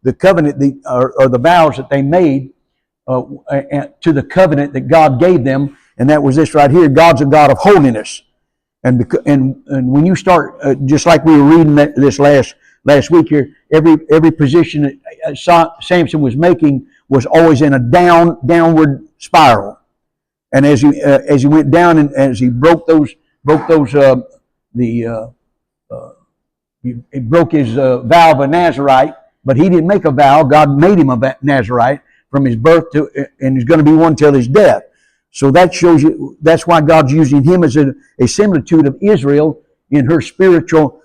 the covenant or the vows that they made to the covenant that God gave them, and that was this right here: God's a God of holiness. And when you start, just like we were reading this last week here, every position that Samson was making was always in a downward spiral. And as he went down and as he broke he broke his vow of a Nazarite, but he didn't make a vow. God made him a Nazarite from his birth and he's going to be one till his death. So that shows you, that's why God's using him as a similitude of Israel in her spiritual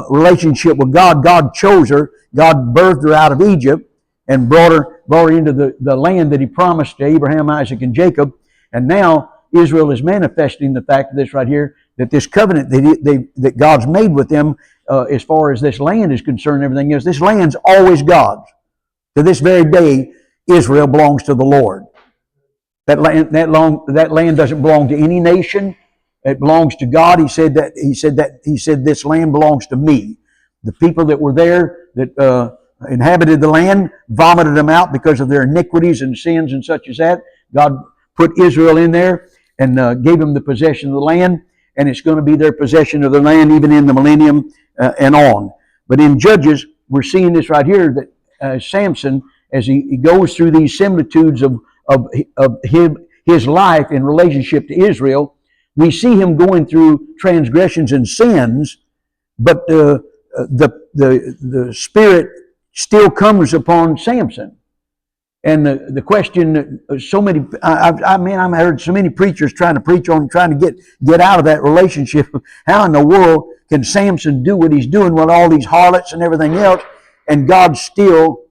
relationship with God. God chose her. God birthed her out of Egypt and brought her into the land that he promised to Abraham, Isaac, and Jacob. And now Israel is manifesting the fact of this right here, that this covenant that God's made with them, as far as this land is concerned, everything else, this land's always God's. To this very day, Israel belongs to the Lord. That land doesn't belong to any nation. It belongs to God. He said this land belongs to me. The people that were there that inhabited the land vomited them out because of their iniquities and sins and such as that. God put Israel in there and gave them the possession of the land, and it's going to be their possession of the land even in the millennium and on. But in Judges, we're seeing this right here, that Samson, as he goes through these similitudes of his life in relationship to Israel, we see him going through transgressions and sins, but the Spirit still comes upon Samson. And the question, I've heard so many preachers trying to preach on, trying to get out of that relationship. How in the world can Samson do what he's doing with all these harlots and everything else, and God's still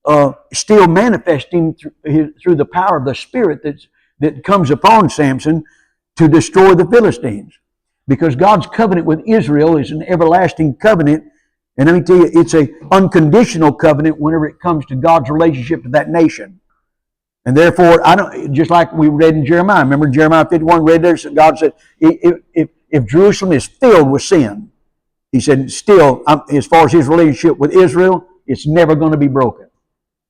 manifesting through the power of the Spirit that comes upon Samson to destroy the Philistines? Because God's covenant with Israel is an everlasting covenant, and let me tell you, it's an unconditional covenant whenever it comes to God's relationship to that nation. And therefore, just like we read in Jeremiah. Remember Jeremiah 51, read there, God said, if Jerusalem is filled with sin, he said, still, as far as his relationship with Israel, it's never going to be broken.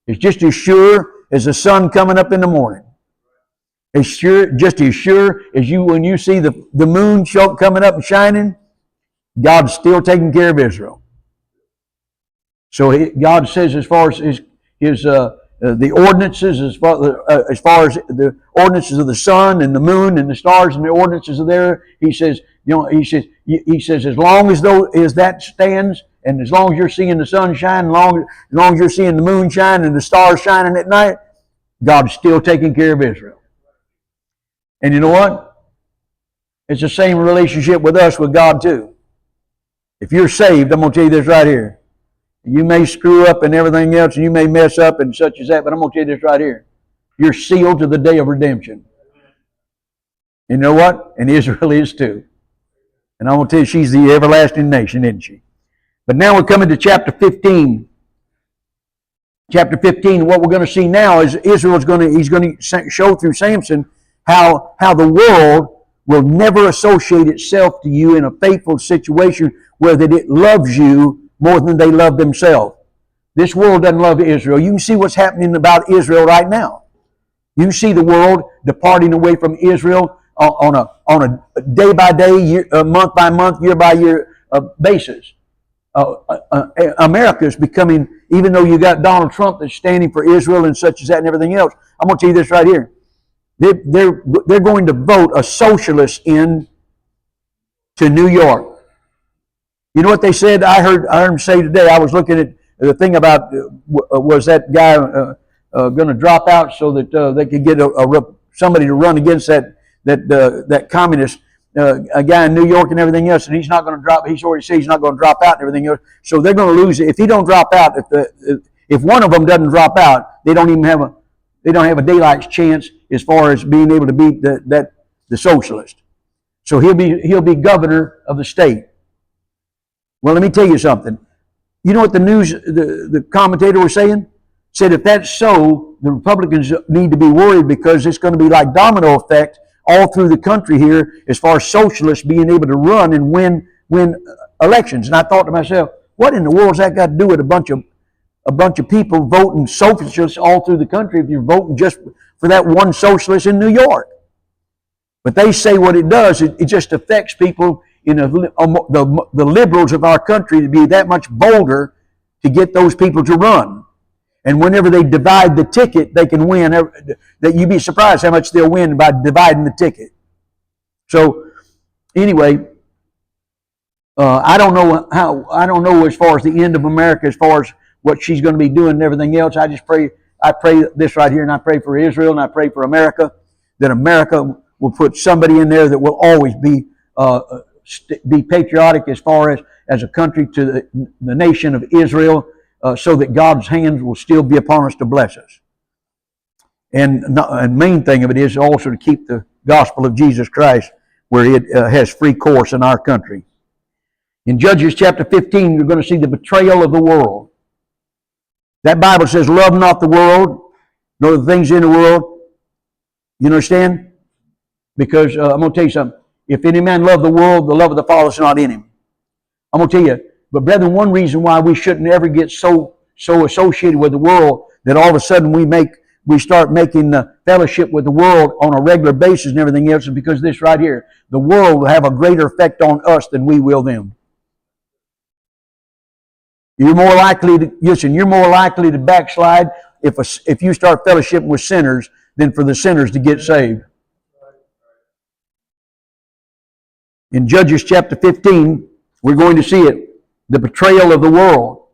It's just as sure as the sun coming up in the morning. Just as sure as when you see the moon coming up and shining, God's still taking care of Israel. So God says, as far as the ordinances, as far as the ordinances of the sun and the moon and the stars and the ordinances are there, He says, as long as that stands, and as long as you're seeing the sun shine, as long as you're seeing the moon shine and the stars shining at night, God's still taking care of Israel. And you know what? It's the same relationship with us, with God too. If you're saved, I'm going to tell you this right here. You may screw up and everything else, and you may mess up and such as that, but I'm going to tell you this right here. You're sealed to the day of redemption. You know what? And Israel is too. And I'm going to tell you, she's the everlasting nation, isn't she? But now we're coming to chapter 15. Chapter 15, what we're going to see now is Israel he's going to show through Samson how the world will never associate itself to you in a faithful situation where that it loves you more than they love themselves. This world doesn't love Israel. You can see what's happening about Israel right now. You can see the world departing away from Israel on a day by day, month by month, year by year basis. America is becoming, even though you got Donald Trump that's standing for Israel and such as that and everything else, I'm going to tell you this right here. They're going to vote a socialist in to New York. You know what they said? I heard them say today. I was looking at the thing about was that guy going to drop out so that they could get somebody to run against that communist a guy in New York and everything else, and he's not going to drop. He's already said he's not going to drop out and everything else. So they're going to lose it if he don't drop out. If one of them doesn't drop out, they don't have a daylight's chance as far as being able to beat the socialist. So he'll be governor of the state. Well, let me tell you something. You know what the commentator was saying? Said if that's so, the Republicans need to be worried because it's going to be like domino effect all through the country here as far as socialists being able to run and win elections. And I thought to myself, what in the world's that got to do with a bunch of a bunch of people voting socialists all through the country if you're voting just for that one socialist in New York. But they say what it does, it just affects people in the liberals of our country to be that much bolder to get those people to run. And whenever they divide the ticket, they can win. That you'd be surprised how much they'll win by dividing the ticket. So anyway, I don't know as far as the end of America, as far as what she's going to be doing and everything else. I pray this right here, and I pray for Israel, and I pray for America, that America will put somebody in there that will always be patriotic as far as a country to the nation of Israel, so that God's hands will still be upon us to bless us. And main thing of it is also to keep the gospel of Jesus Christ where it has free course in our country. In Judges chapter 15, you're going to see the betrayal of the world. That Bible says, love not the world, nor the things in the world. You understand? Because I'm going to tell you something. If any man love the world, the love of the Father is not in him. I'm going to tell you, but brethren, one reason why we shouldn't ever get so associated with the world that all of a sudden we start making fellowship with the world on a regular basis and everything else is because this right here. The world will have a greater effect on us than we will them. You're more likely to backslide if you start fellowshipping with sinners than for the sinners to get saved. In Judges chapter 15, we're going to see it, the betrayal of the world.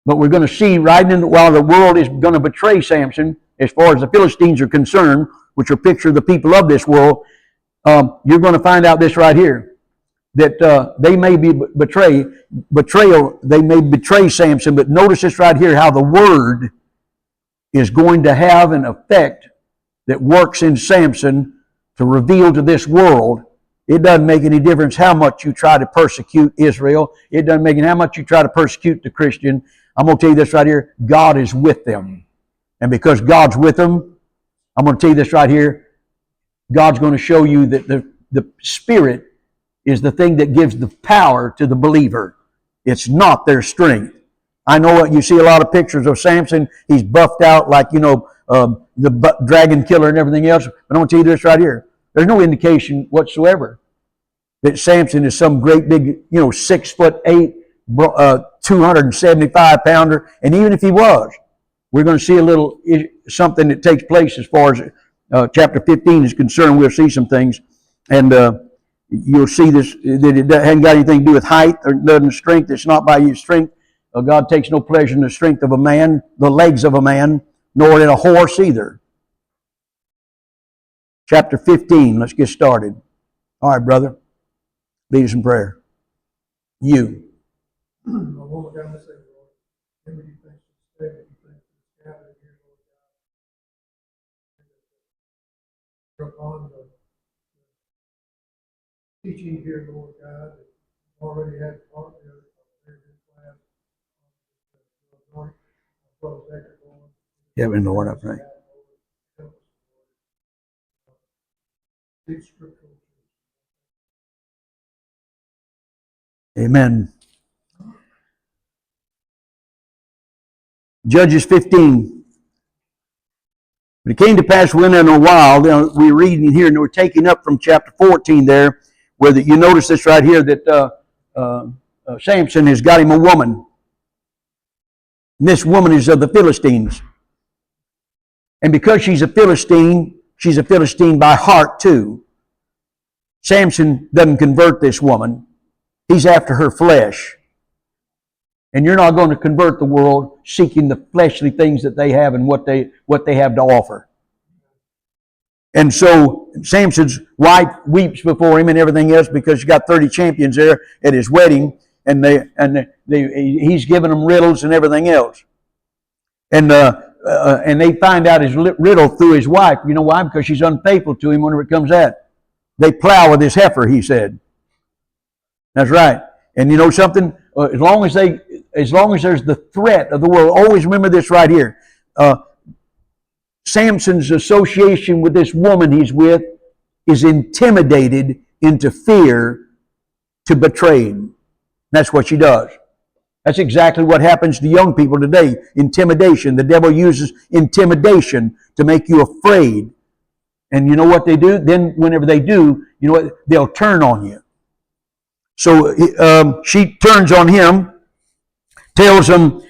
But we're going to see while the world is going to betray Samson, as far as the Philistines are concerned, which are picture of the people of this world, you're going to find out this right here, that they may betray Samson, but notice this right here, how the word is going to have an effect that works in Samson to reveal to this world. It doesn't make any difference how much you try to persecute Israel. It doesn't make any how much you try to persecute the Christian. I'm going to tell you this right here. God is with them. And because God's with them, I'm going to tell you this right here. God's going to show you that the Spirit is the thing that gives the power to the believer. It's not their strength. I know you see a lot of pictures of Samson. He's buffed out like, the dragon killer and everything else. But I'm going to tell you this right here. There's no indication whatsoever that Samson is some great big, 6'8", 275 pounder. And even if he was, we're going to see a little something that takes place as far as chapter 15 is concerned. We'll see some things. And you'll see this, that it hasn't got anything to do with height or doesn't strength. It's not by your strength. God takes no pleasure in the strength of a man, the legs of a man, nor in a horse either. Chapter 15, let's get started. All right, brother. Lead us in prayer. You. Upon the teaching here, Lord God, that already had partly a very good class on Yeah, we know what I pray. Amen. Judges 15. But it came to pass when in a while, we're reading here and we're taking up from chapter 14 there, where you notice this right here that Samson has got him a woman. And this woman is of the Philistines. And because she's a Philistine by heart too. Samson doesn't convert this woman. He's after her flesh. And you're not going to convert the world seeking the fleshly things that they have and what they have to offer. And so Samson's wife weeps before him and everything else because he's got 30 champions there at his wedding, and he's giving them riddles and everything else. And they find out his riddle through his wife. You know why? Because she's unfaithful to him whenever it comes at. They plow with his heifer, he said. That's right. And you know something? As long as there's the threat of the world, always remember this right here. Samson's association with this woman he's with is intimidated into fear to betray him. That's what she does. That's exactly what happens to young people today. Intimidation. The devil uses intimidation to make you afraid. And you know what they do? Then whenever they do, you know what? They'll turn on you. So she turns on him, tells him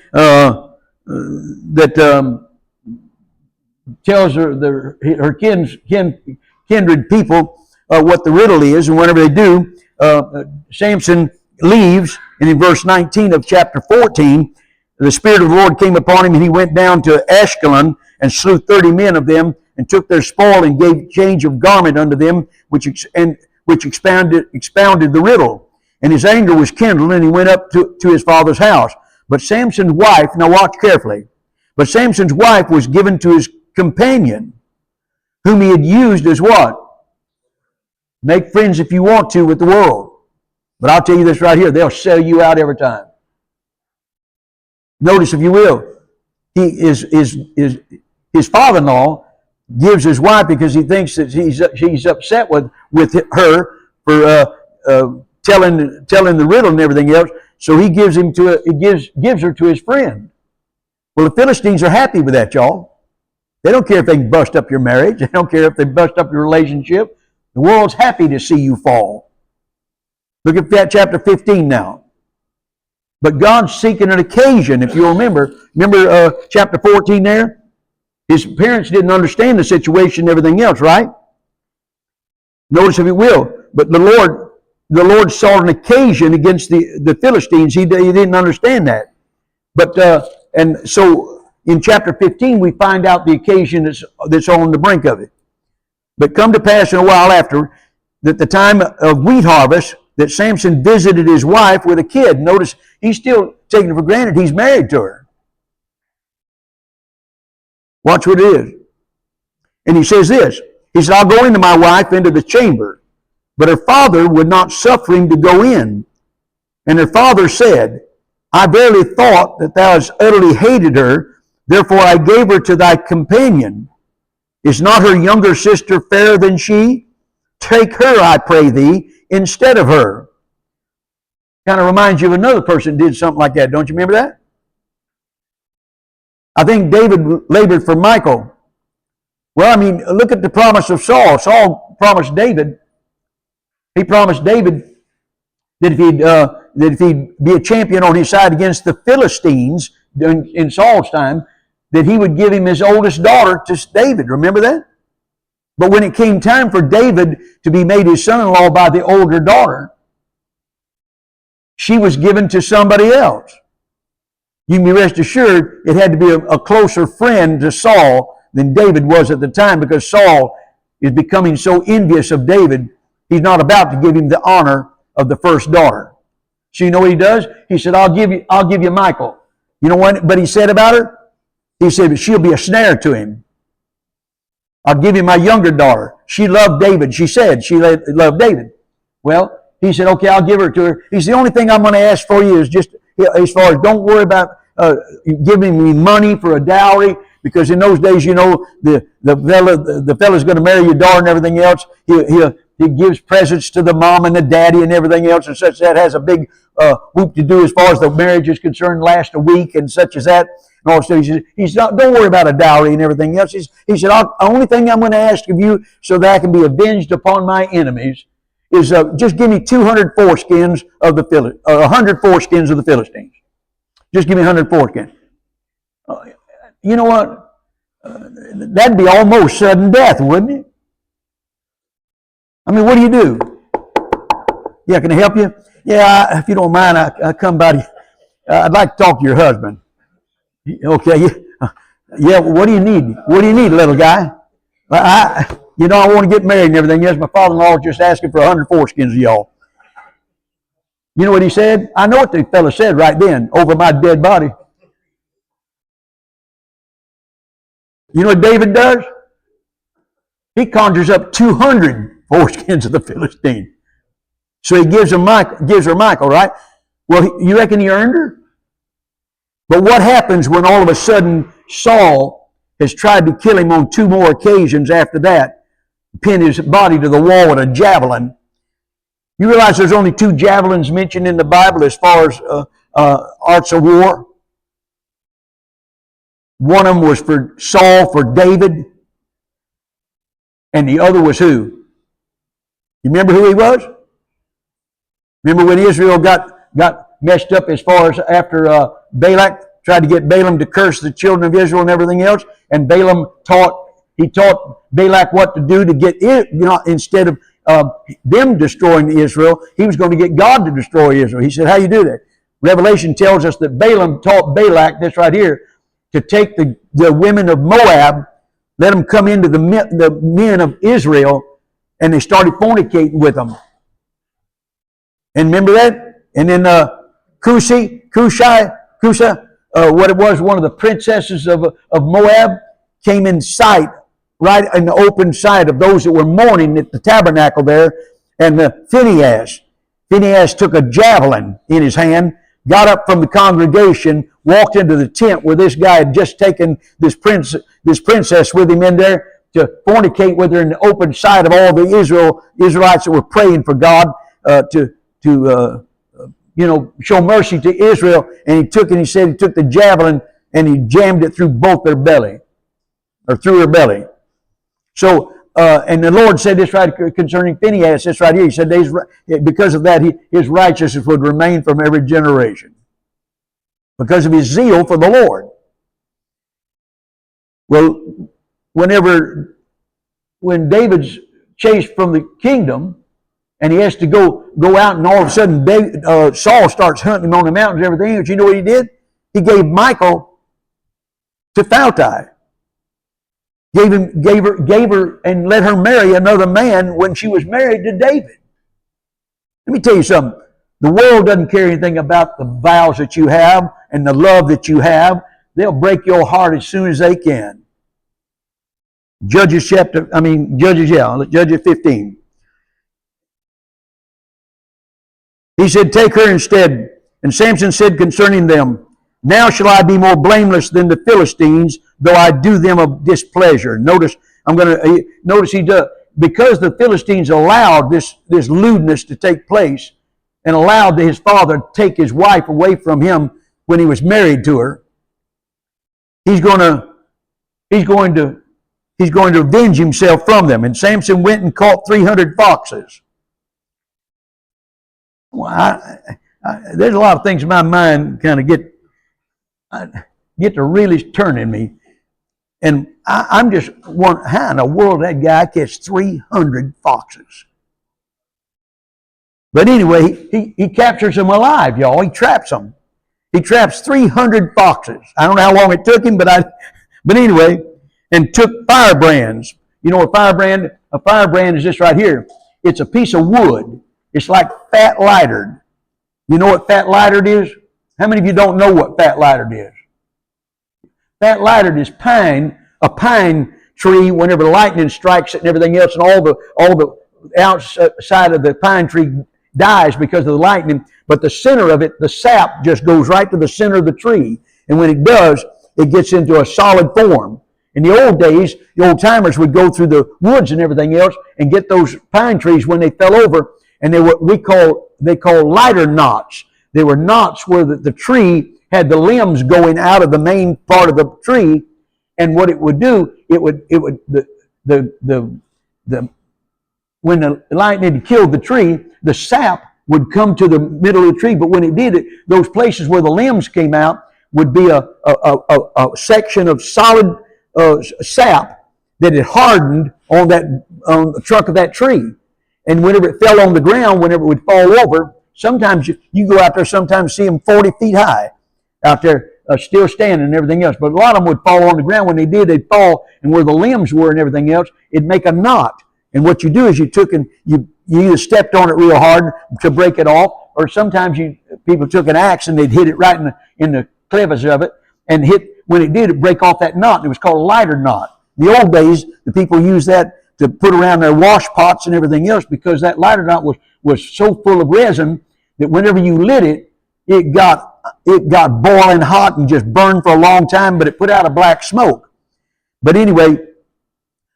tells her kindred people what the riddle is, and whenever they do, Samson leaves, and in verse 19 of chapter 14, the Spirit of the Lord came upon him, and he went down to Ashkelon and slew 30 men of them, and took their spoil and gave change of garment unto them, which expounded the riddle. And his anger was kindled, and he went up to his father's house. But Samson's wife, now watch carefully, but Samson's wife was given to his companion, whom he had used as what? Make friends if you want to with the world. But I'll tell you this right here, they'll sell you out every time. Notice, if you will, his father-in-law gives his wife because he thinks that he's upset with her for telling the riddle and everything else. So he gives her to his friend. Well, the Philistines are happy with that, y'all. They don't care if they can bust up your marriage. They don't care if they bust up your relationship. The world's happy to see you fall. Look at that chapter 15 now. But God's seeking an occasion, if you remember chapter 14 there? His parents didn't understand the situation and everything else, right? Notice, if you will, but the Lord saw an occasion against the Philistines. He didn't understand that. But and so in chapter 15 we find out the occasion that's on the brink of it. But come to pass in a while after that the time of wheat harvest, that Samson visited his wife with a kid. Notice, he's still taking it for granted he's married to her. Watch what it is. And he says this. He said, I'll go into my wife into the chamber. But her father would not suffer him to go in. And her father said, I verily thought that thou hast utterly hated her, therefore I gave her to thy companion. Is not her younger sister fairer than she? Take her, I pray thee, instead of her. Kind of reminds you of another person who did something like that. Don't you remember that? I think David labored for Michal. Well, I mean, look at the promise of Saul. Saul promised David. He promised David that if he'd be a champion on his side against the Philistines in Saul's time, that he would give him his oldest daughter to David. Remember that? But when it came time for David to be made his son-in-law by the older daughter, she was given to somebody else. You can be rest assured it had to be a closer friend to Saul than David was at the time, because Saul is becoming so envious of David, he's not about to give him the honor of the first daughter. So you know what he does? He said, I'll give you Michal. You know what? But he said about her? He said, she'll be a snare to him. I'll give you my younger daughter. She loved David. She said she loved David. Well, he said, okay, I'll give her to her. He said, the only thing I'm going to ask for you is just, as far as, don't worry about giving me money for a dowry, because in those days, you know, the fella's going to marry your daughter and everything else. He gives presents to the mom and the daddy and everything else, and such. That has a big whoop to do as far as the marriage is concerned, last a week and such as that. And also, he's not, don't worry about a dowry and everything else. He said, the only thing I'm going to ask of you so that I can be avenged upon my enemies is just give me 200 foreskins of the 100 foreskins of the Philistines. Just give me 100 foreskins. You know what? That'd be almost sudden death, wouldn't it? I mean, what do you do? Yeah, can I help you? Yeah, if you don't mind, I come by. I'd like to talk to your husband. Okay. Yeah, what do you need? What do you need, little guy? I want to get married and everything. Yes, my father-in-law was just asking for 100 foreskins of y'all. You know what he said? I know what the fella said right then, over my dead body. You know what David does? He conjures up 200 foreskins of the Philistine. So he gives her Michal, right? Well, you reckon he earned her? But what happens when all of a sudden Saul has tried to kill him on 2 more occasions after that, pin his body to the wall with a javelin? You realize there's only 2 javelins mentioned in the Bible as far as arts of war. One of them was for Saul, for David, and the other was who? You remember who he was? Remember when Israel got messed up as far as after Balak tried to get Balaam to curse the children of Israel and everything else, and Balaam taught Balak what to do to get it, instead of them destroying Israel, he was going to get God to destroy Israel. He said, how you do that? Revelation tells us that Balaam taught Balak, this right here, to take the women of Moab, let them come into the men of Israel, and they started fornicating with them. And remember that? And then Cusa, what it was, one of the princesses of Moab, came in sight, right in the open sight of those that were mourning at the tabernacle there. And Phinehas took a javelin in his hand, got up from the congregation, walked into the tent where this guy had just taken this princess with him in there to fornicate with her in the open sight of all the Israelites that were praying for God to show mercy to Israel. And he took the javelin and he jammed it through both their belly, or through her belly. So, and the Lord said this right concerning Phinehas, this right here. He said, because of that, his righteousness would remain from every generation, because of his zeal for the Lord. Well, when David's chased from the kingdom, and he has to go out, and all of a sudden Saul starts hunting him on the mountains and everything. But you know what he did? He gave Michal to Phalti. Gave her, and let her marry another man when she was married to David. Let me tell you something. The world doesn't care anything about the vows that you have and the love that you have. They'll break your heart as soon as they can. Judges 15. He said, take her instead. And Samson said concerning them, now shall I be more blameless than the Philistines, though I do them a displeasure. Notice he does, because the Philistines allowed this lewdness to take place, and allowed his father to take his wife away from him when he was married to her. He's going to avenge himself from them. And Samson went and caught 300 foxes. Well, there's a lot of things in my mind kind of get to really turning me. And I'm just wondering, how in the world that guy catch 300 foxes? But anyway, he captures them alive, y'all. He traps them. He traps 300 foxes. I don't know how long it took him, but anyway, and took firebrands. You know what a firebrand is this right here. It's a piece of wood. It's like fat lightered. You know what fat lightered is? How many of you don't know what fat lightered is? Fat lightered is pine, a pine tree, whenever lightning strikes it and everything else, and all the outside of the pine tree dies because of the lightning, but the center of it, the sap just goes right to the center of the tree. And when it does, it gets into a solid form. In the old days, the old timers would go through the woods and everything else and get those pine trees when they fell over, and they call lighter knots. They were knots where the tree had the limbs going out of the main part of the tree, and what it would do, when the lightning had killed the tree, the sap would come to the middle of the tree. But when it did it, those places where the limbs came out would be a section of solid sap that had hardened on the trunk of that tree. And whenever it fell on the ground, whenever it would fall over, sometimes you go out there, sometimes see them 40 feet high out there, still standing and everything else. But a lot of them would fall on the ground. When they did, they'd fall, and where the limbs were and everything else, it'd make a knot. And what you do is you either stepped on it real hard to break it off, or sometimes people took an axe and they'd hit it right in the clevis of it, and when it did, it break off that knot. And it was called a lighter knot. In the old days, the people used that to put around their wash pots and everything else, because that lighter knot was so full of resin that whenever you lit it, it got boiling hot and just burned for a long time, but it put out a black smoke. But anyway,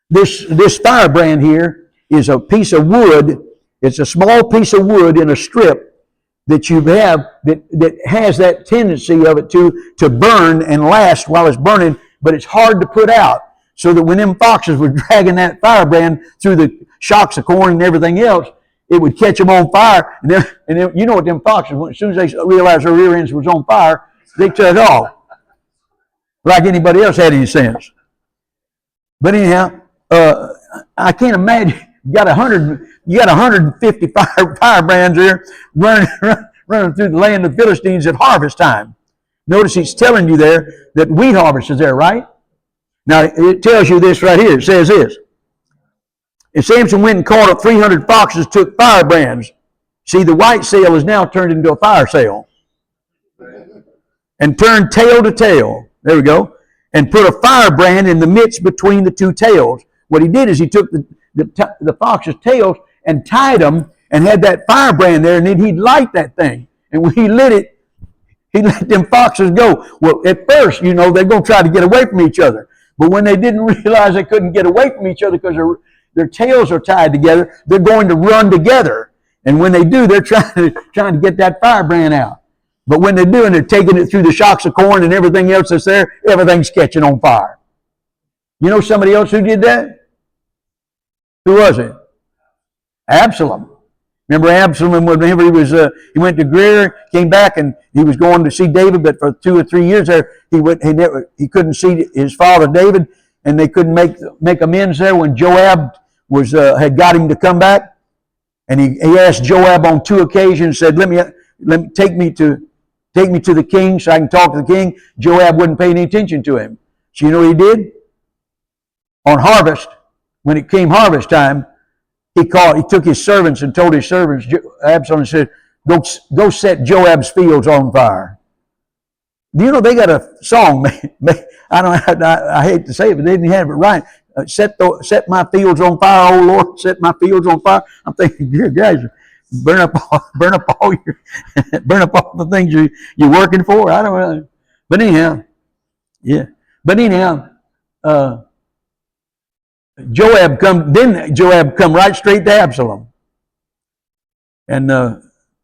this firebrand here is a piece of wood. It's a small piece of wood in a strip that you have that has that tendency of it to burn and last while it's burning, but it's hard to put out. So that when them foxes were dragging that firebrand through the shocks of corn and everything else, it would catch them on fire. And then you know what them foxes, as soon as they realized their rear ends was on fire, they took off. Like anybody else had any sense. But anyhow, I can't imagine. You got 150 firebrands there running through the land of the Philistines at harvest time. Notice he's telling you there that wheat harvest is there, right? Now, it tells you this right here. It says this. And Samson went and caught up 300 foxes, took firebrands. See, the white sail is now turned into a fire sail. And turned tail to tail. There we go. And put a firebrand in the midst between the two tails. What he did is he took the fox's tails and tied them and had that firebrand there, and then he'd light that thing. And when he lit it, he let them foxes go. Well, at first, they're going to try to get away from each other. But when they didn't realize they couldn't get away from each other because their tails are tied together, they're going to run together. And when they do, they're trying to get that firebrand out. But when they're doing, they're taking it through the shocks of corn and everything else that's there, everything's catching on fire. You know somebody else who did that? Who was it? Absalom. Remember Absalom, whenever he went to Greer, came back, and he was going to see David, but for 2 or 3 years there, he couldn't see his father David, and they couldn't make amends there when Joab had got him to come back. And he asked Joab on 2 occasions, said, let me take me to the king so I can talk to the king. Joab wouldn't pay any attention to him. So you know what he did? On harvest, when it came harvest time, he took his servants and told his servants, Absalom said, go set Joab's fields on fire. Do you know they got a song? I hate to say it, but they didn't have it right. Set my fields on fire, oh Lord, set my fields on fire. I'm thinking, dear guys, burn up all the things you're working for. I don't know. But anyhow, yeah. But anyhow, Joab come right straight to Absalom. And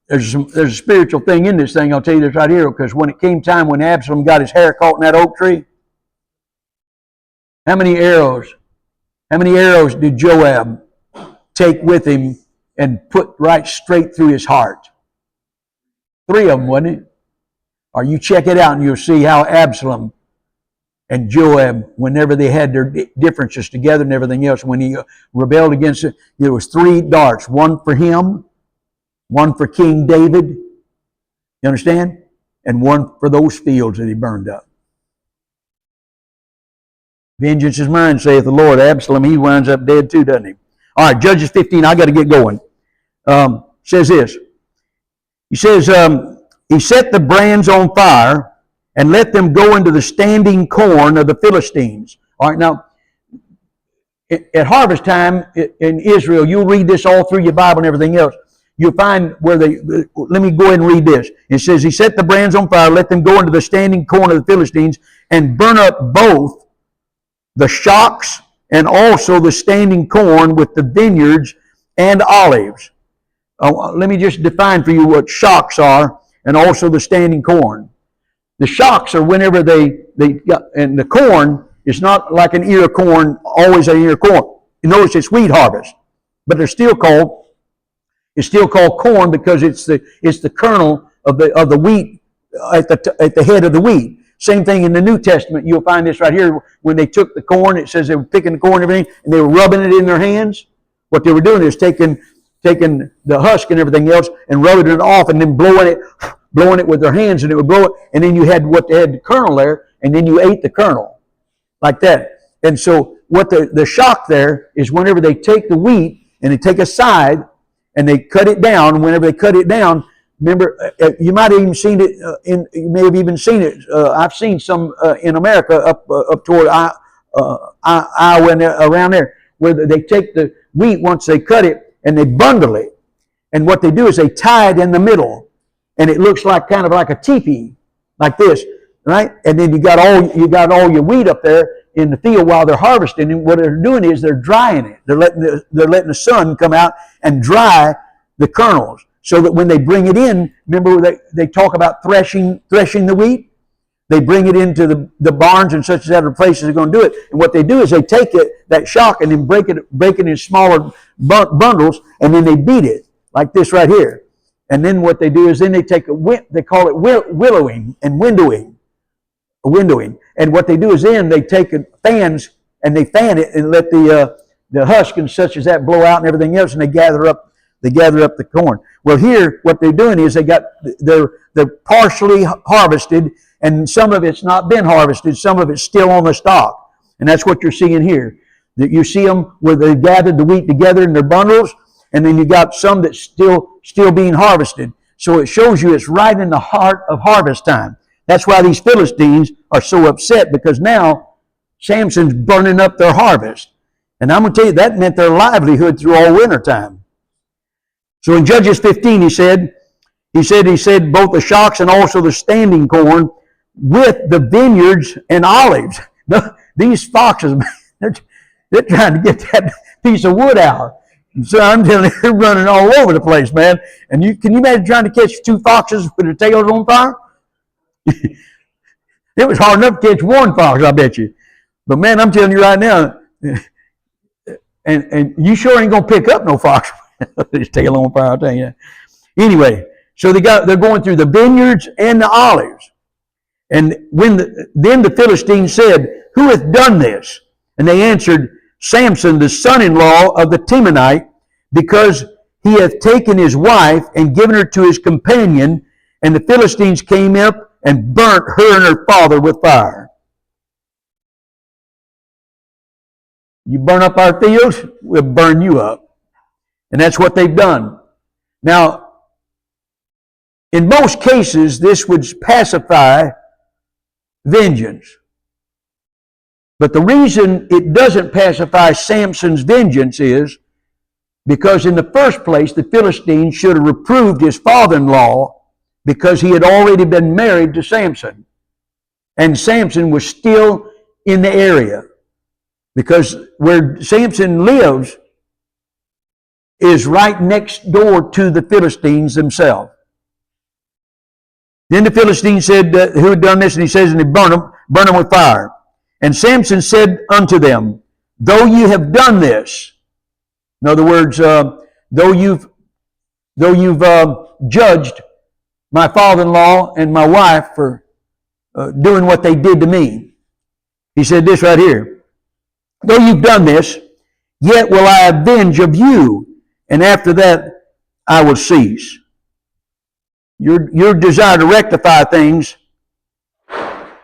there's a spiritual thing in this thing. I'll tell you this right here, because when it came time when Absalom got his hair caught in that oak tree, how many arrows did Joab take with him and put right straight through his heart? 3 of them, wasn't it? Or you check it out and you'll see how Absalom and Joab, whenever they had their differences together and everything else, when he rebelled against it, there was 3 darts, one for him, one for King David, you understand? And one for those fields that he burned up. Vengeance is mine, saith the Lord. Absalom, he winds up dead too, doesn't he? All right, Judges 15, I got to get going. Says this. He says, he set the brands on fire and let them go into the standing corn of the Philistines. All right, now, at harvest time in Israel, you'll read this all through your Bible and everything else. You'll find where let me go ahead and read this. It says, he set the brands on fire, let them go into the standing corn of the Philistines, and burn up both the shocks and also the standing corn with the vineyards and olives. Let me just define for you what shocks are and also the standing corn. The shocks are whenever and the corn is not like an ear of corn, always an ear of corn. You notice it's wheat harvest, but it's still called corn because it's the kernel of the wheat at the head of the wheat. Same thing in the New Testament. You'll find this right here. When they took the corn, it says they were picking the corn and everything, and they were rubbing it in their hands. What they were doing is taking the husk and everything else and rubbing it off and then blowing it with their hands, and it would blow it. And then you had the kernel there, and then you ate the kernel like that. And so what the shock there is whenever they take the wheat and they take a side and they cut it down. Whenever they cut it down, remember, you might have even seen it. You may have even seen it. I've seen some in America up toward Iowa and around there, where they take the wheat once they cut it and they bundle it. And what they do is they tie it in the middle, and it looks like kind of like a teepee, like this, right? And then you got all your wheat up there in the field while they're harvesting. And what they're doing is they're drying it. They're letting the sun come out and dry the kernels. so that when they bring it in, remember they talk about threshing the wheat? They bring it into the barns and such as that, or places they're going to do it. And what they do is they take that shock and then break it in smaller bundles, and then they beat it like this right here. And then what they do is then they take they call it willowing and windowing. And what they do is then they take fans and they fan it and let the husk and such as that blow out and everything else, and they gather up the corn. Well, here what they're doing is they're partially harvested, and some of it's not been harvested. Some of it's still on the stalk, and that's what you're seeing here. That you see them where they gathered the wheat together in their bundles, and then you got some that's still being harvested. So it shows you it's right in the heart of harvest time. That's why these Philistines are so upset, because now Samson's burning up their harvest. And I'm going to tell you, that meant their livelihood through all winter time. So in Judges 15, he said, both the shocks and also the standing corn with the vineyards and olives. These foxes, they're trying to get that piece of wood out. And so I'm telling you, they're running all over the place, man. And can you imagine trying to catch two foxes with their tails on fire? It was hard enough to catch one fox, I bet you. But man, I'm telling you right now, and you sure ain't gonna pick up no fox with his tail on fire, I'll tell you. Anyway, so they're going through the vineyards and the olives. And then the Philistines said, "Who hath done this?" And they answered, "Samson, the son-in-law of the Temanite, because he hath taken his wife and given her to his companion, and the Philistines came up and burnt her and her father with fire." You burn up our fields, we'll burn you up. And that's what they've done. Now, in most cases, this would pacify vengeance. But the reason it doesn't pacify Samson's vengeance is because in the first place, the Philistines should have reproved his father-in-law because he had already been married to Samson. And Samson was still in the area. Because where Samson lives is right next door to the Philistines themselves. Then the Philistines said, "Who had done this?" And he says, and they burn them with fire. And Samson said unto them, "Though you have done this," in other words, though you've judged my father-in-law and my wife for doing what they did to me. He said this right here. "Though you've done this, yet will I avenge of you, and after that I will cease." Your desire to rectify things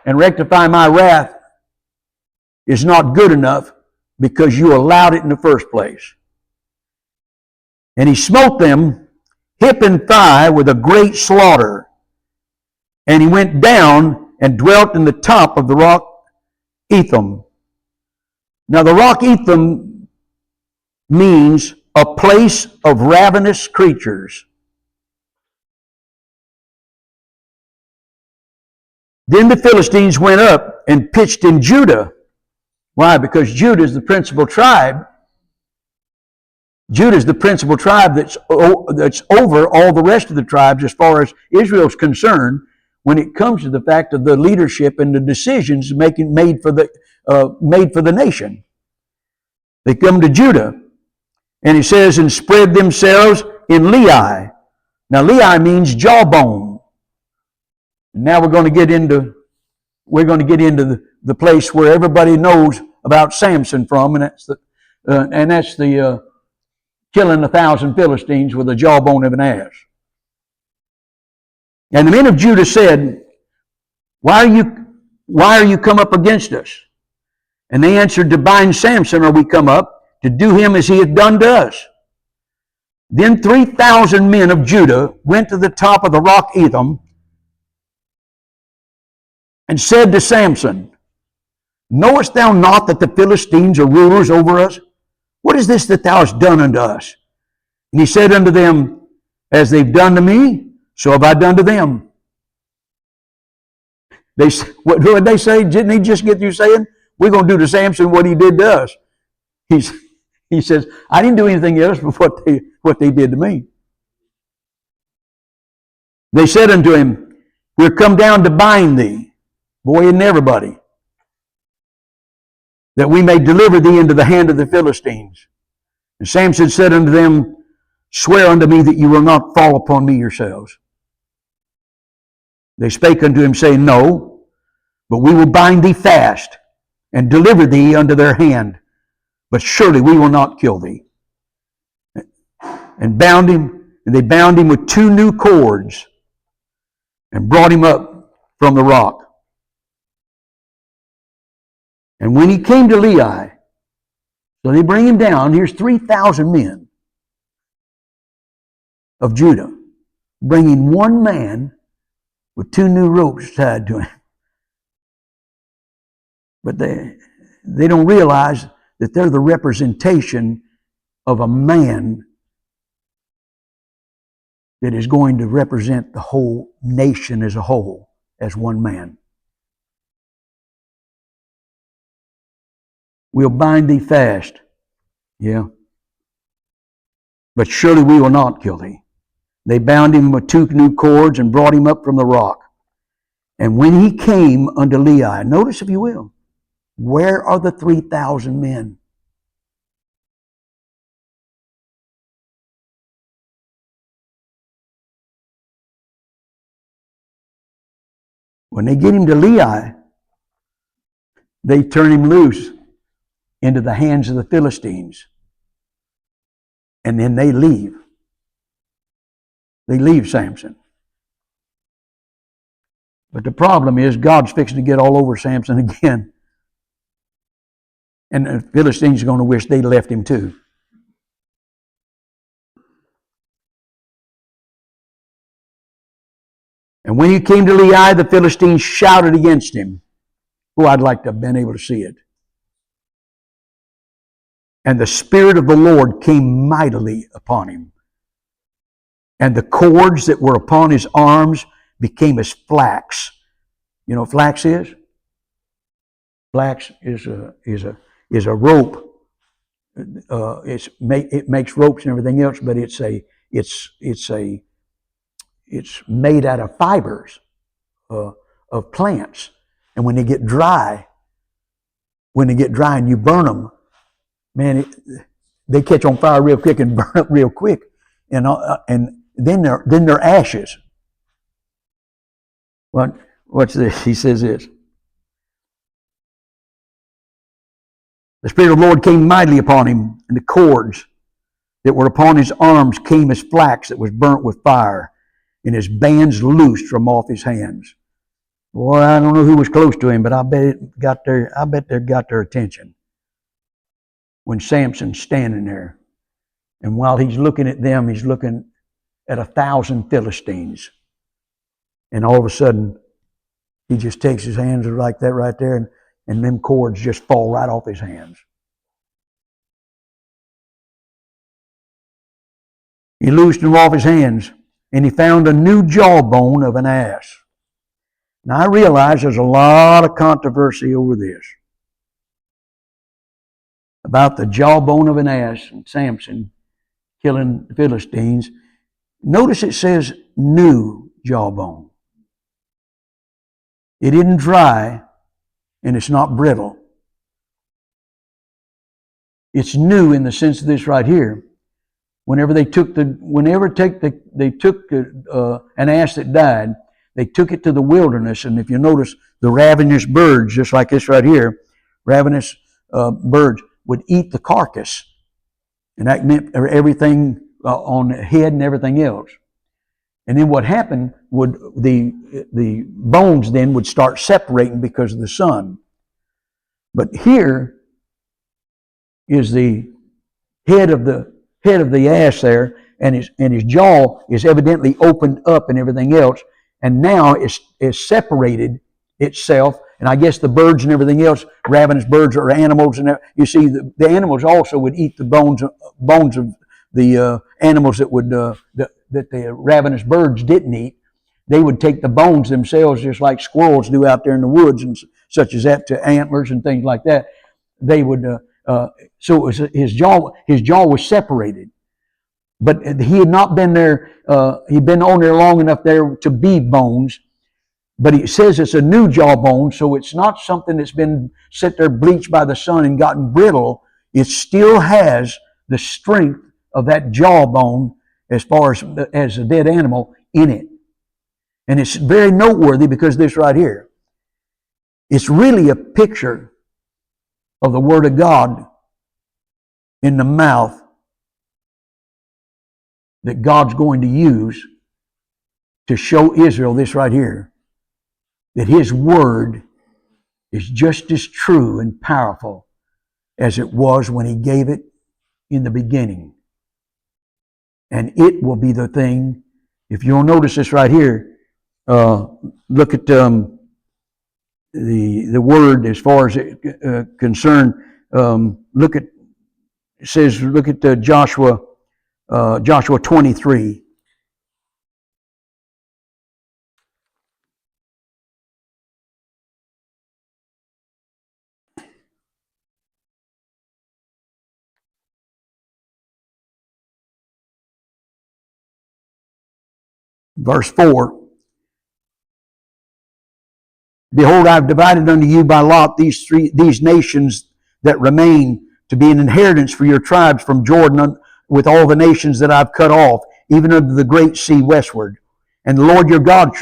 and rectify my wrath is not good enough because you allowed it in the first place. And he smote them hip and thigh with a great slaughter. And he went down and dwelt in the top of the rock Etham. Now the rock Etham means a place of ravenous creatures. Then the Philistines went up and pitched in Judah. Why? Because Judah is the principal tribe. Judah is the principal tribe that's over all the rest of the tribes as far as Israel's concerned when it comes to the fact of the leadership and the decisions made for the nation. They come to Judah. And he says, and spread themselves in Lehi. Now Lehi means jawbone. Now we're going to get into the place where everybody knows about Samson from, and that's the killing 1,000 Philistines with the jawbone of an ass. And the men of Judah said, Why are you come up against us? And they answered, "To bind Samson are we come up, to do him as he hath done to us." Then 3,000 men of Judah went to the top of the rock Etham and said to Samson, "Knowest thou not that the Philistines are rulers over us? What is this that thou hast done unto us?" And he said unto them, "As they've done to me, so have I done to them." What did they say? Didn't he just get through saying, "We're going to do to Samson what he did to us"? He says, "I didn't do anything else but what they did to me." They said unto him, We're come down to bind thee. Boy, isn't everybody. That we may deliver thee into the hand of the Philistines. And Samson said unto them, Swear unto me that you will not fall upon me yourselves. They spake unto him, saying, No, but we will bind thee fast, and deliver thee unto their hand. But surely we will not kill thee. And they bound him with 2 new cords, and brought him up from the rock. And when he came to Lehi, so they bring him down, here's 3,000 men of Judah, bringing one man with 2 new ropes tied to him. But they don't realize that they're the representation of a man that is going to represent the whole nation as a whole, as one man. We'll bind thee fast. Yeah. But surely we will not kill thee. They bound him with 2 new cords and brought him up from the rock. And when he came unto Lehi, notice if you will, where are the 3,000 men? When they get him to Lehi, they turn him loose into the hands of the Philistines. And then they leave. They leave Samson. But the problem is God's fixing to get all over Samson again. And the Philistines are going to wish they left him too. And when he came to Lehi, the Philistines shouted against him. Oh, I'd like to have been able to see it. And the Spirit of the Lord came mightily upon him. And the cords that were upon his arms became as flax. You know what flax is? Flax is a rope. It makes ropes and everything else, but it's made out of fibers of plants. And when they get dry and you burn them, man, they catch on fire real quick and burn up real quick, and then they're ashes. What's this? He says this. The Spirit of the Lord came mightily upon him, and the cords that were upon his arms came as flax that was burnt with fire, and his bands loosed from off his hands. Boy, I don't know who was close to him, but I bet they got their attention. When Samson's standing there, and while he's looking at them, he's looking at 1,000 Philistines. And all of a sudden, he just takes his hands like that right there, and them cords just fall right off his hands. He loosed them off his hands, and he found a new jawbone of an ass. Now, I realize there's a lot of controversy over this, about the jawbone of an ass and Samson killing the Philistines. Notice it says new jawbone. It isn't dry, and it's not brittle. It's new in the sense of this right here. Whenever they took an ass that died, they took it to the wilderness, and if you notice, the ravenous birds, just like this right here, ravenous birds would eat the carcass, and that meant everything on the head and everything else. And then what happened would the bones then would start separating because of the sun. But here is the head of the ass there, and his jaw is evidently opened up and everything else, and now it's separated itself. And I guess the birds and everything else, ravenous birds or animals, and you see the animals also would eat the bones of the animals that the ravenous birds didn't eat. They would take the bones themselves, just like squirrels do out there in the woods and such as that, to antlers and things like that. They would so it was his jaw was separated. But he had not been there, he'd been on there long enough there to be bones. But he says it's a new jawbone, so it's not something that's been set there bleached by the sun and gotten brittle. It still has the strength of that jawbone as far as a dead animal in it. And it's very noteworthy because this right here. It's really a picture of the Word of God in the mouth that God's going to use to show Israel this right here. That His Word is just as true and powerful as it was when He gave it in the beginning. And it will be the thing, if you'll notice this right here, look at the Word as far as it concerned. Look at Joshua 23. Verse 4, Behold, I have divided unto you by lot these nations that remain to be an inheritance for your tribes from Jordan with all the nations that I've cut off, even unto the great sea westward. And the Lord your God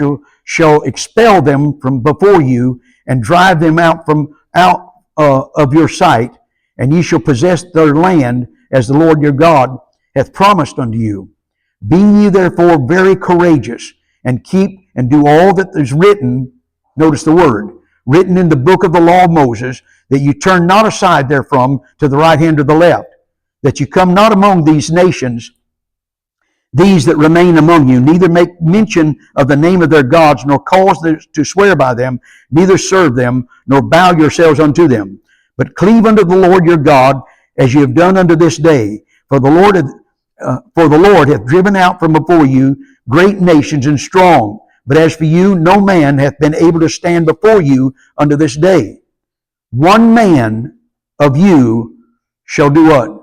shall expel them from before you and drive them out of your sight, and ye shall possess their land as the Lord your God hath promised unto you. Be ye therefore very courageous, and keep and do all that is written, notice the word, written in the book of the law of Moses, that you turn not aside therefrom to the right hand or the left, that you come not among these nations, these that remain among you, neither make mention of the name of their gods, nor cause to swear by them, neither serve them, nor bow yourselves unto them, but cleave unto the Lord your God, as you have done unto this day. For the Lord hath driven out from before you great nations and strong. But as for you, no man hath been able to stand before you unto this day. One man of you shall do what?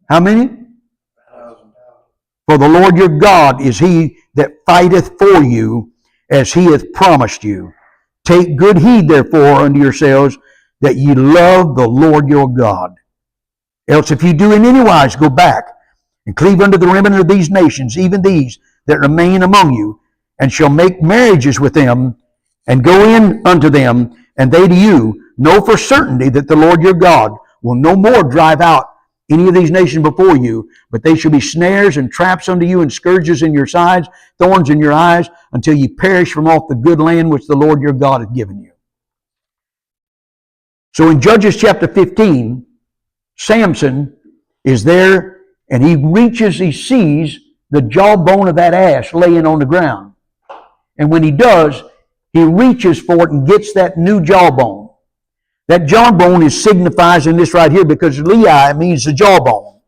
How many? For the Lord your God is He that fighteth for you, as He hath promised you. Take good heed therefore unto yourselves, that ye love the Lord your God. Else if you do in any wise go back, and cleave unto the remnant of these nations, even these that remain among you, and shall make marriages with them, and go in unto them, and they to you, know for certainty that the Lord your God will no more drive out any of these nations before you, but they shall be snares and traps unto you, and scourges in your sides, thorns in your eyes, until ye perish from off the good land which the Lord your God hath given you. So in Judges chapter 15, Samson is there, and he sees the jawbone of that ass laying on the ground. And when he does, he reaches for it and gets that new jawbone. That jawbone signifies in this right here, because Lehi means the jawbone.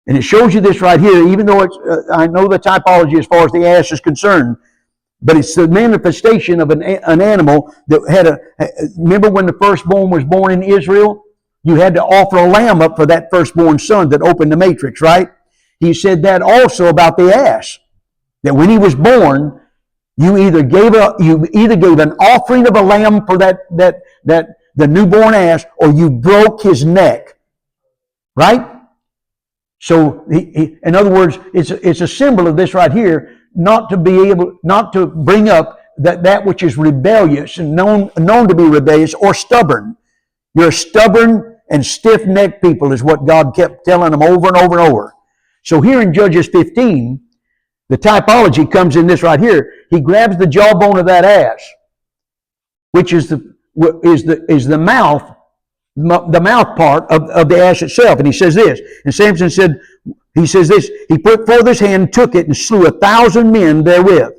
And it shows you this right here, even though I know the typology as far as the ass is concerned, but it's the manifestation of an animal that had remember when the firstborn was born in Israel? You had to offer a lamb up for that firstborn son that opened the matrix, right? He said that also about the ass. That when he was born, you either gave an offering of a lamb for the newborn ass, or you broke his neck. Right? So in other words, it's a symbol of this right here, not to bring up that which is rebellious and known to be rebellious or stubborn. You're a stubborn and stiff-necked people is what God kept telling them over and over and over. So here in Judges 15, the typology comes in this right here. He grabs the jawbone of that ass, which is the mouth part of the ass itself. And he says this, and Samson says this, he put forth his hand, took it, and slew 1,000 men therewith.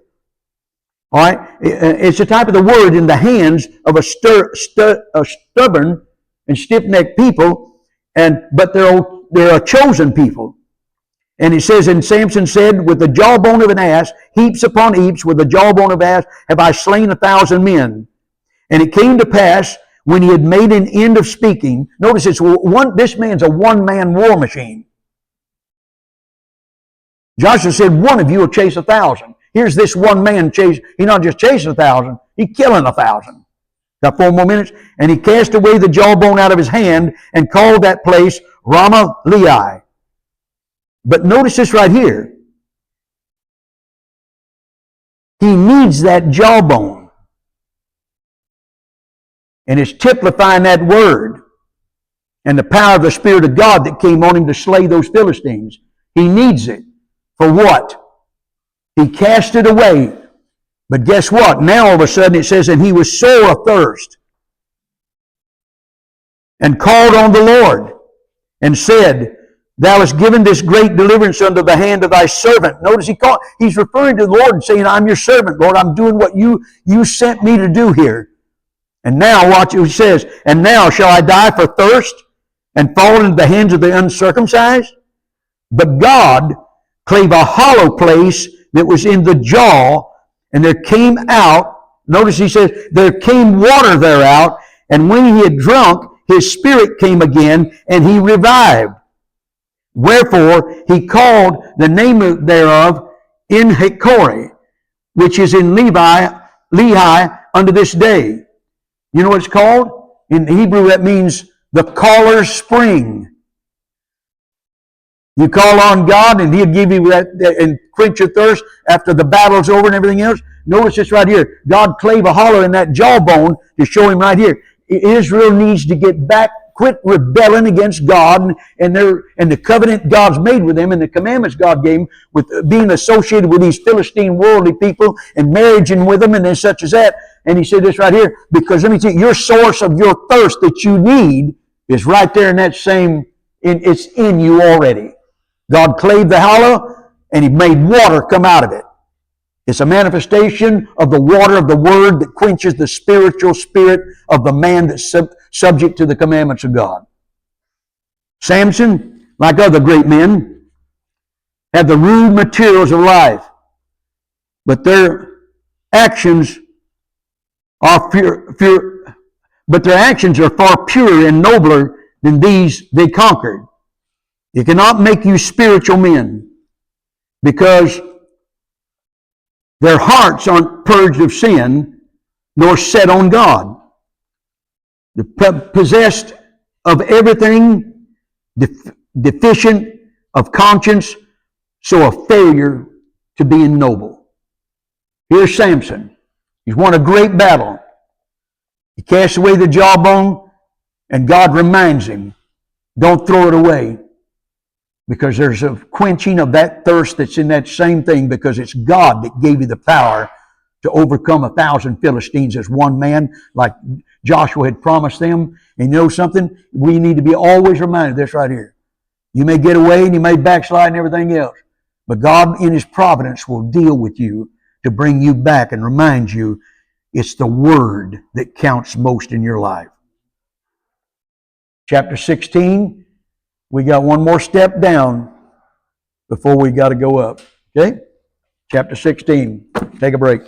All right? It's a type of the word in the hands of a stubborn and stiff-necked people, but they're a chosen people. And it says, and Samson said, with the jawbone of an ass, heaps upon heaps, with the jawbone of ass, have I slain 1,000 men. And it came to pass, when he had made an end of speaking, notice this man's a one-man war machine. Joshua said, one of you will chase 1,000. Here's this one man he's not just chasing 1,000, he's killing 1,000. Got 4 more minutes. And he cast away the jawbone out of his hand and called that place Ramah-Lehi. But notice this right here. He needs that jawbone. And it's typifying that word and the power of the Spirit of God that came on him to slay those Philistines. He needs it. For what? He cast it away. But guess what? Now all of a sudden it says, and he was sore athirst, and called on the Lord, and said, Thou hast given this great deliverance unto the hand of thy servant. Notice he's referring to the Lord and saying, I'm your servant, Lord. I'm doing what you sent me to do here. And now watch what he says, and now shall I die for thirst and fall into the hands of the uncircumcised? But God clave a hollow place that was in the jaw, and there came out, notice he says, there came water thereout, and when he had drunk, his spirit came again, and he revived. Wherefore he called the name thereof En-hakkore, which is in Lehi unto this day. You know what it's called? In Hebrew that means the caller's spring. You call on God and he'll give you that and quench your thirst after the battle's over and everything else. Notice this right here. God clave a hollow in that jawbone to show him right here. Israel needs to get back, quit rebelling against God and the covenant God's made with them and the commandments God gave them with being associated with these Philistine worldly people and marrying with them and then such as that. And he said this right here, because let me tell you, your source of your thirst that you need is right there in that same, it's in you already. God clave the hollow and he made water come out of it. It's a manifestation of the water of the Word that quenches the spiritual spirit of the man that's subject to the commandments of God. Samson, like other great men, had the rude materials of life, but their actions are but their actions are far purer and nobler than these they conquered. It cannot make you spiritual men because their hearts aren't purged of sin nor set on God. They're possessed of everything, deficient of conscience, so a failure to being noble. Here's Samson. He's won a great battle. He casts away the jawbone, and God reminds him, don't throw it away. Because there's a quenching of that thirst that's in that same thing, because it's God that gave you the power to overcome 1,000 Philistines as one man, like Joshua had promised them. And you know something? We need to be always reminded of this right here. You may get away and you may backslide and everything else, but God in His providence will deal with you to bring you back and remind you it's the Word that counts most in your life. Chapter 16, we got one more step down before we got to go up. Okay? Chapter 16. Take a break.